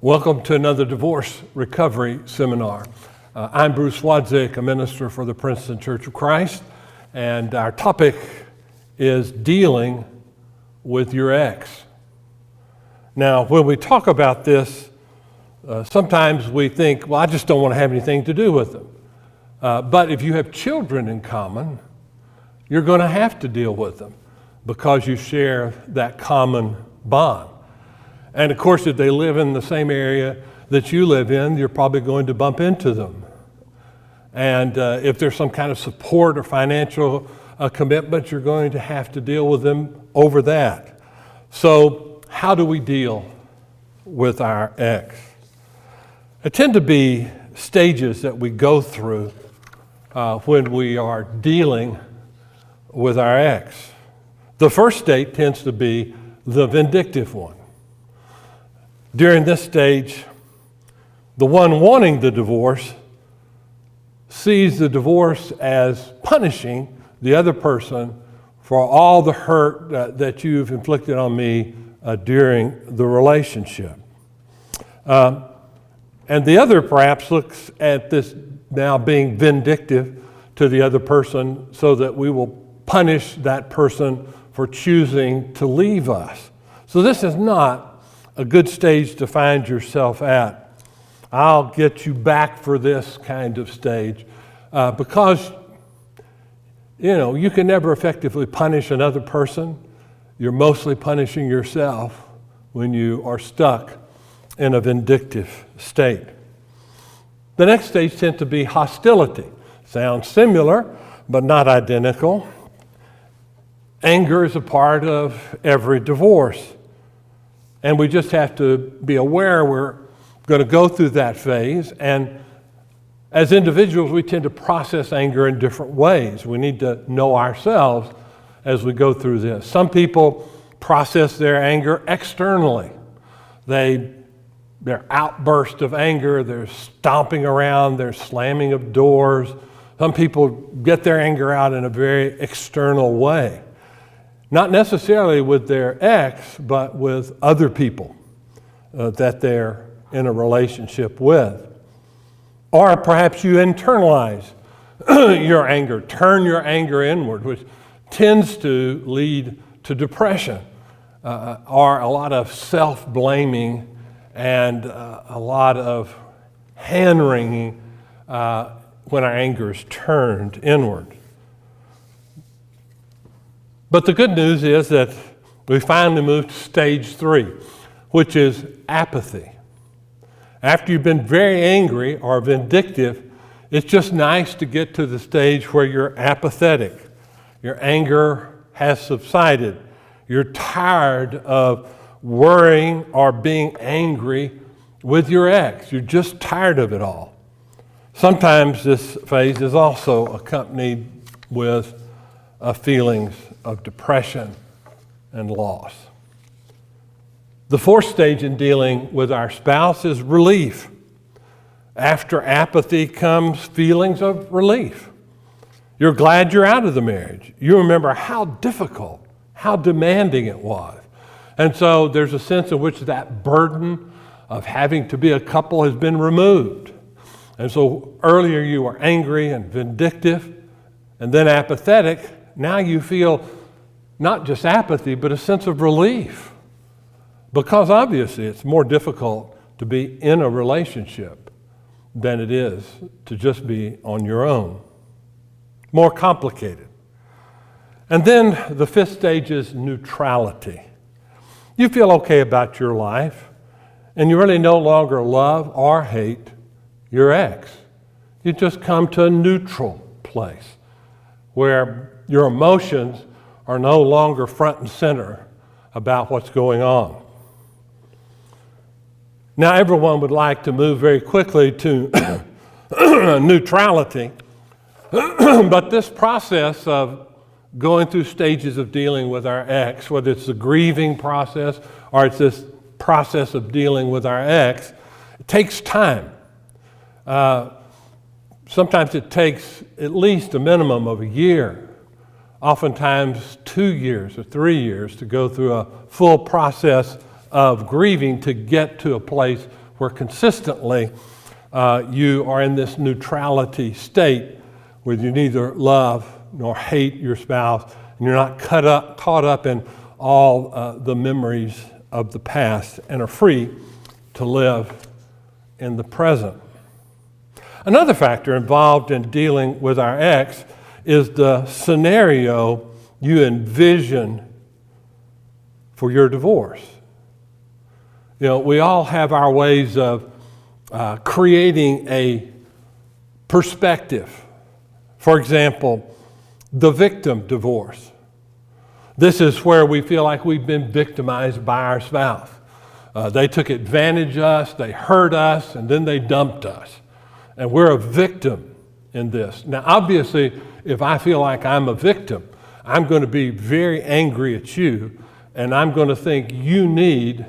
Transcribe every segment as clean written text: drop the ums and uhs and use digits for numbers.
Welcome to another divorce recovery seminar. I'm Bruce Wadzeck, a minister for the Princeton Church of Christ, and our topic is dealing with your ex. Now, when we talk about this, sometimes we think, well, I just don't want to have anything to do with them. But if you have children in common, you're going to have to deal with them because you share that common bond. And of course, if they live in the same area that you live in, you're probably going to bump into them. And if there's some kind of support or financial commitment, you're going to have to deal with them over that. So how do we deal with our ex? There tend to be stages that we go through when we are dealing with our ex. The first state tends to be the vindictive one. During this stage, the one wanting the divorce sees the divorce as punishing the other person for all the hurt that you've inflicted on me during the relationship. And the other perhaps looks at this now being vindictive to the other person so that we will punish that person for choosing to leave us. So this is not a good stage to find yourself at. I'll get you back for this kind of stage because, you can never effectively punish another person. You're mostly punishing yourself when you are stuck in a vindictive state. The next stage tends to be hostility. Sounds similar, but not identical. Anger is a part of every divorce. And we just have to be aware we're going to go through that phase. And as individuals, we tend to process anger in different ways. We need to know ourselves as we go through this. Some people process their anger externally. Their outburst of anger, they're stomping around, they're slamming of doors. Some people get their anger out in a very external way. Not necessarily with their ex, but with other people that they're in a relationship with. Or perhaps you internalize your anger, turn your anger inward, which tends to lead to depression, or a lot of self-blaming and a lot of hand-wringing when our anger is turned inward. But the good news is that we finally moved to stage 3, which is apathy. After you've been very angry or vindictive, it's just nice to get to the stage where you're apathetic. Your anger has subsided. You're tired of worrying or being angry with your ex. You're just tired of it all. Sometimes this phase is also accompanied with feelings of depression and loss. The fourth stage in dealing with our spouse is relief. After apathy comes feelings of relief. You're glad you're out of the marriage. You remember how difficult, how demanding it was. And so there's a sense in which that burden of having to be a couple has been removed. And so earlier you were angry and vindictive and then apathetic. Now you feel not just apathy, but a sense of relief. Because obviously it's more difficult to be in a relationship than it is to just be on your own. More complicated. And then the fifth stage is neutrality. You feel okay about your life, and you really no longer love or hate your ex. You just come to a neutral place where your emotions are no longer front and center about what's going on. Now, everyone would like to move very quickly to neutrality, but this process of going through stages of dealing with our ex, whether it's the grieving process or it's this process of dealing with our ex, it takes time. Sometimes it takes at least a minimum of a year, oftentimes 2 years or 3 years to go through a full process of grieving to get to a place where consistently you are in this neutrality state where you neither love nor hate your spouse, and you're not caught up in all the memories of the past and are free to live in the present. Another factor involved in dealing with our ex is the scenario you envision for your divorce. You know, we all have our ways of creating a perspective. For example, the victim divorce. This is where we feel like we've been victimized by our spouse. They took advantage of us, they hurt us, and then they dumped us. And we're a victim in this. Now, obviously, if I feel like I'm a victim, I'm going to be very angry at you, and I'm going to think you need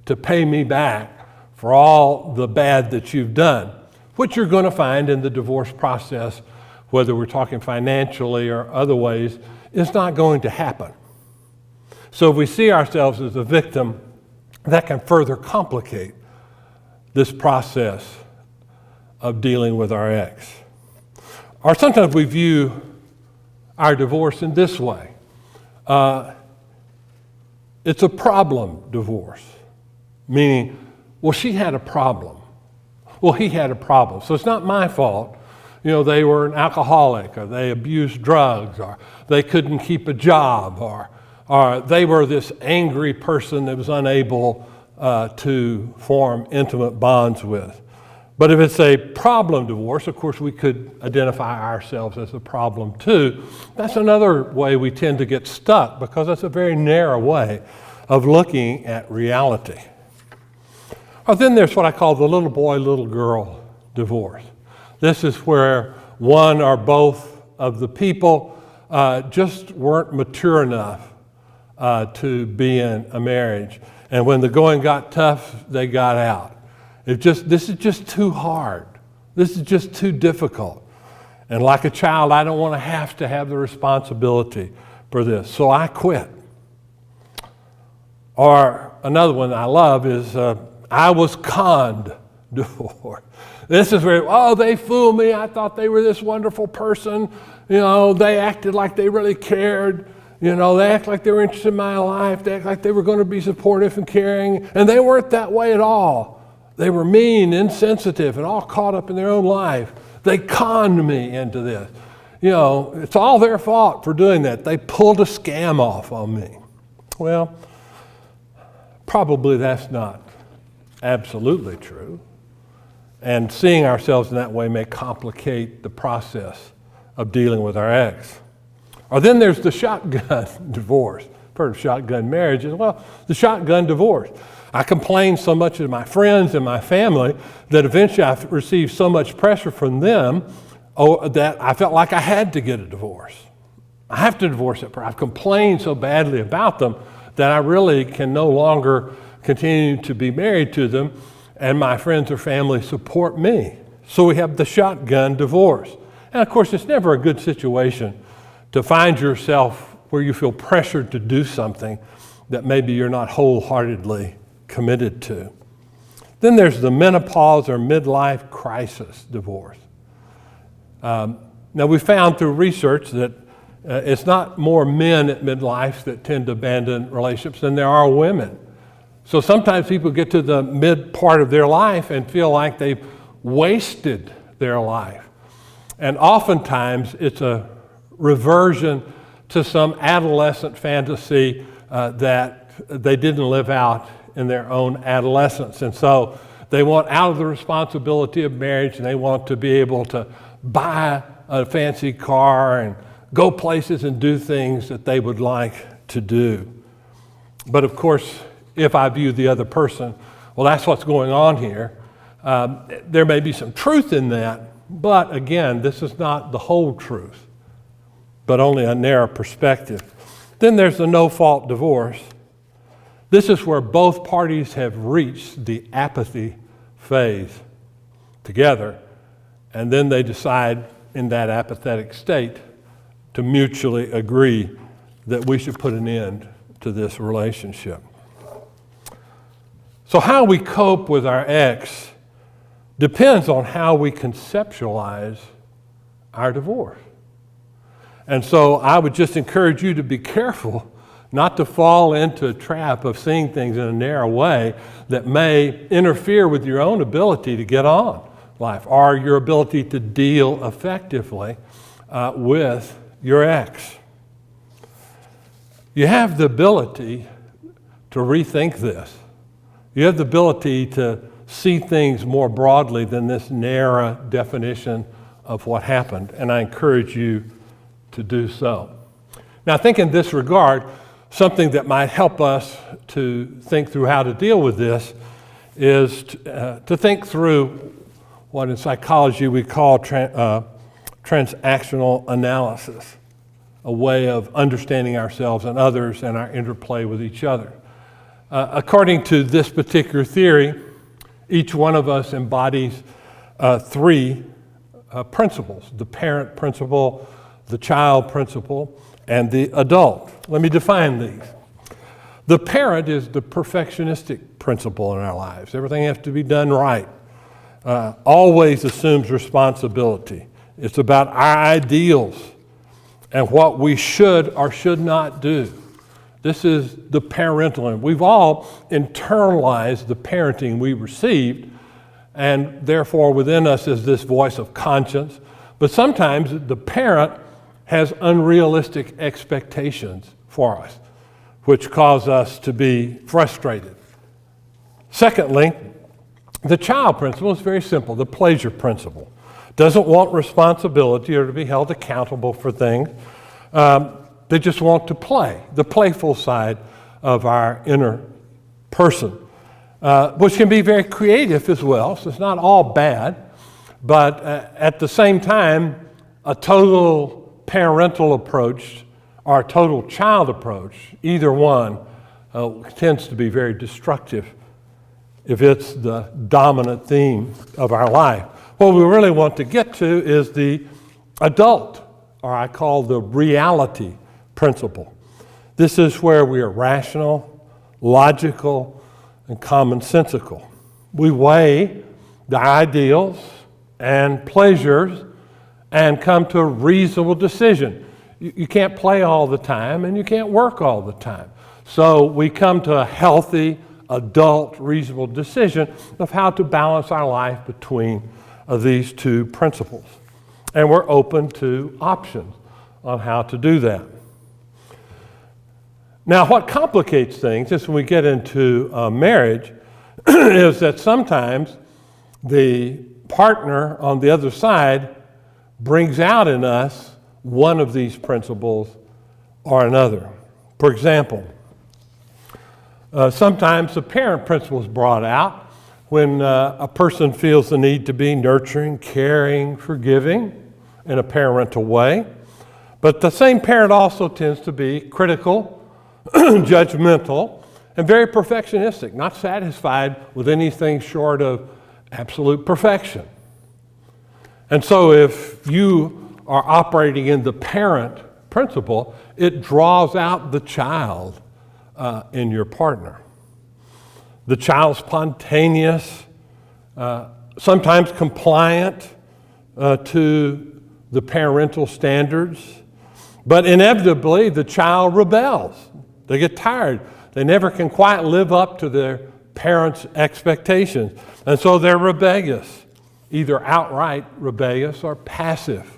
to pay me back for all the bad that you've done, which you're going to find in the divorce process, whether we're talking financially or other ways, is not going to happen. So if we see ourselves as a victim, that can further complicate this process of dealing with our ex. Or sometimes we view our divorce in this way. It's a problem divorce, meaning, well, she had a problem. Well, he had a problem. So it's not my fault. You know, they were an alcoholic, or they abused drugs, or they couldn't keep a job, or they were this angry person that was unable to form intimate bonds with. But if it's a problem divorce, of course, we could identify ourselves as a problem too. That's another way we tend to get stuck, because that's a very narrow way of looking at reality. Or then there's what I call the little boy, little girl divorce. This is where one or both of the people just weren't mature enough to be in a marriage. And when the going got tough, they got out. This is just too hard. This is just too difficult. And like a child, I don't want to have the responsibility for this, so I quit. Or another one I love is I was conned divorce. This is where, they fooled me. I thought they were this wonderful person. You know, they acted like they really cared. You know, they act like they were interested in my life. They act like they were going to be supportive and caring, and they weren't that way at all. They were mean, insensitive, and all caught up in their own life. They conned me into this. You know, it's all their fault for doing that. They pulled a scam off on me. Well, probably that's not absolutely true. And seeing ourselves in that way may complicate the process of dealing with our ex. Or then there's the shotgun divorce. I've heard of shotgun marriages. Well, the shotgun divorce. I complained so much to my friends and my family that eventually I received so much pressure from them that I felt like I had to get a divorce. I have to divorce that person. I've complained so badly about them that I really can no longer continue to be married to them, and my friends or family support me. So we have the shotgun divorce. And of course, it's never a good situation to find yourself where you feel pressured to do something that maybe you're not wholeheartedly committed to. Then there's the menopause or midlife crisis divorce. Now we found through research that it's not more men at midlife that tend to abandon relationships than there are women. So sometimes people get to the mid part of their life and feel like they've wasted their life. And oftentimes it's a reversion to some adolescent fantasy that they didn't live out in their own adolescence. And so they want out of the responsibility of marriage, and they want to be able to buy a fancy car and go places and do things that they would like to do. But of course, if I view the other person, well, that's what's going on here. There may be some truth in that, but again, this is not the whole truth, but only a narrow perspective. Then there's the no-fault divorce. This is where both parties have reached the apathy phase together, and then they decide in that apathetic state to mutually agree that we should put an end to this relationship. So how we cope with our ex depends on how we conceptualize our divorce. And so I would just encourage you to be careful not to fall into a trap of seeing things in a narrow way that may interfere with your own ability to get on life or your ability to deal effectively with your ex. You have the ability to rethink this. You have the ability to see things more broadly than this narrow definition of what happened, and I encourage you to do so. Now, I think in this regard, something that might help us to think through how to deal with this is to think through what in psychology we call transactional analysis, a way of understanding ourselves and others and our interplay with each other. According to this particular theory, each one of us embodies three principles: the parent principle, the child principle, and the adult. Let me define these. The parent is the perfectionistic principle in our lives. Everything has to be done right. Always assumes responsibility. It's about our ideals and what we should or should not do. This is the parental. We've all internalized the parenting we received, and therefore within us is this voice of conscience. But sometimes the parent has unrealistic expectations for us, which cause us to be frustrated. Secondly, the child principle is very simple, the pleasure principle. Doesn't want responsibility or to be held accountable for things. They just want to play, the playful side of our inner person, which can be very creative as well, so it's not all bad, but at the same time, a total parental approach or a total child approach, either one, tends to be very destructive if it's the dominant theme of our life. What we really want to get to is the adult, or I call the reality principle. This is where we are rational, logical, and commonsensical. We weigh the ideals and pleasures and come to a reasonable decision. You can't play all the time and you can't work all the time. So we come to a healthy, adult, reasonable decision of how to balance our life between these two principles. And we're open to options on how to do that. Now, what complicates things is when we get into marriage is that sometimes the partner on the other side brings out in us one of these principles or another. For example, sometimes the parent principle is brought out when a person feels the need to be nurturing, caring, forgiving in a parental way. But the same parent also tends to be critical, judgmental, and very perfectionistic, not satisfied with anything short of absolute perfection. And so if you are operating in the parent principle, it draws out the child in your partner. The child's spontaneous, sometimes compliant to the parental standards, but inevitably the child rebels. They get tired. They never can quite live up to their parents' expectations, and so they're rebellious. Either outright rebellious or passive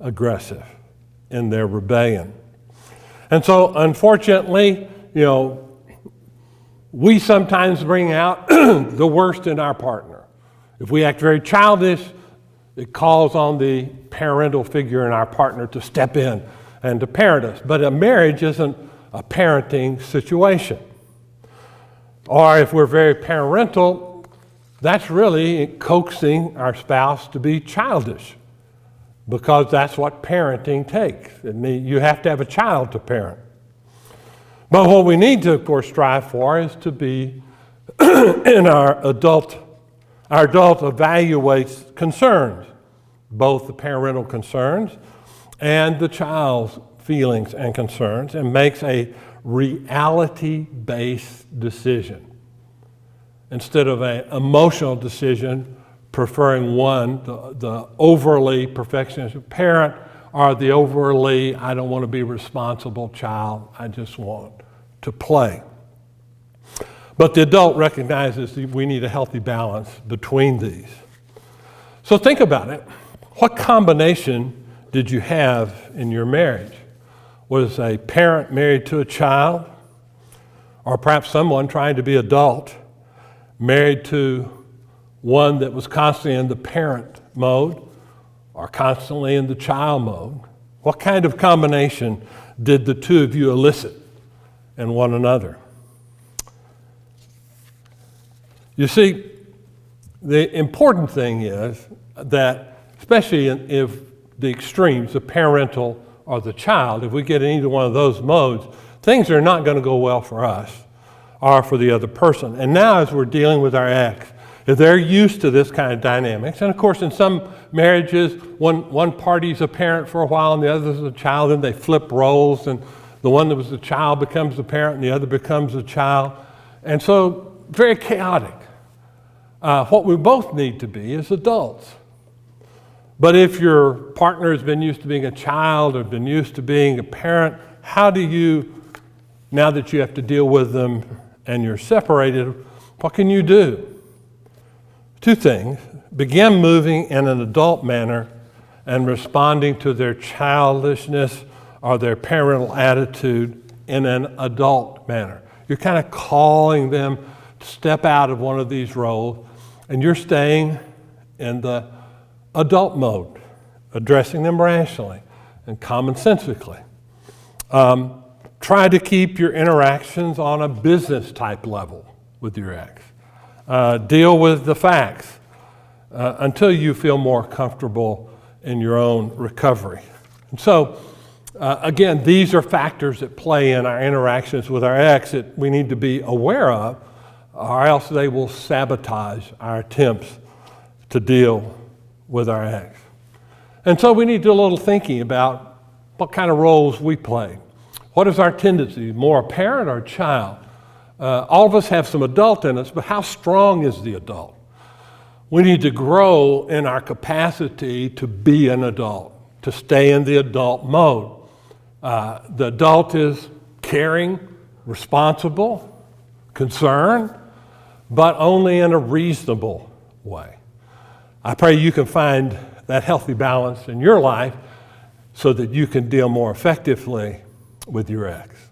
aggressive in their rebellion. And so, unfortunately, we sometimes bring out the worst in our partner. If we act very childish, it calls on the parental figure in our partner to step in and to parent us. But a marriage isn't a parenting situation. Or if we're very parental, that's really coaxing our spouse to be childish, because that's what parenting takes. You have to have a child to parent. But what we need to, of course, strive for is to be in our adult evaluates concerns, both the parental concerns and the child's feelings and concerns, and makes a reality-based decision. instead of an emotional decision, preferring one, the overly perfectionist parent, or the overly, I don't want to be responsible child, I just want to play. But the adult recognizes that we need a healthy balance between these. So think about it. What combination did you have in your marriage? Was a parent married to a child, or perhaps someone trying to be adult, married to one that was constantly in the parent mode or constantly in the child mode? What kind of combination did the two of you elicit in one another? You see, the important thing is that, especially if the extremes, the parental or the child, if we get in either one of those modes, things are not going to go well for us or for the other person. And now as we're dealing with our ex, if they're used to this kind of dynamics, and of course in some marriages, one party's a parent for a while and the other's a child, and they flip roles, and the one that was the child becomes the parent and the other becomes the child. And so, very chaotic. What we both need to be is adults. But if your partner has been used to being a child or been used to being a parent, how do you, now that you have to deal with them and you're separated, what can you do? Two things. Begin moving in an adult manner and responding to their childishness or their parental attitude in an adult manner. You're kind of calling them to step out of one of these roles, and you're staying in the adult mode, addressing them rationally and commonsensically. Try to keep your interactions on a business type level with your ex. Deal with the facts until you feel more comfortable in your own recovery. And so, again, these are factors that play in our interactions with our ex that we need to be aware of, or else they will sabotage our attempts to deal with our ex. And so we need to do a little thinking about what kind of roles we play. What is our tendency, more a parent or a child? All of us have some adult in us, but how strong is the adult? We need to grow in our capacity to be an adult, to stay in the adult mode. The adult is caring, responsible, concerned, but only in a reasonable way. I pray you can find that healthy balance in your life so that you can deal more effectively with your ex.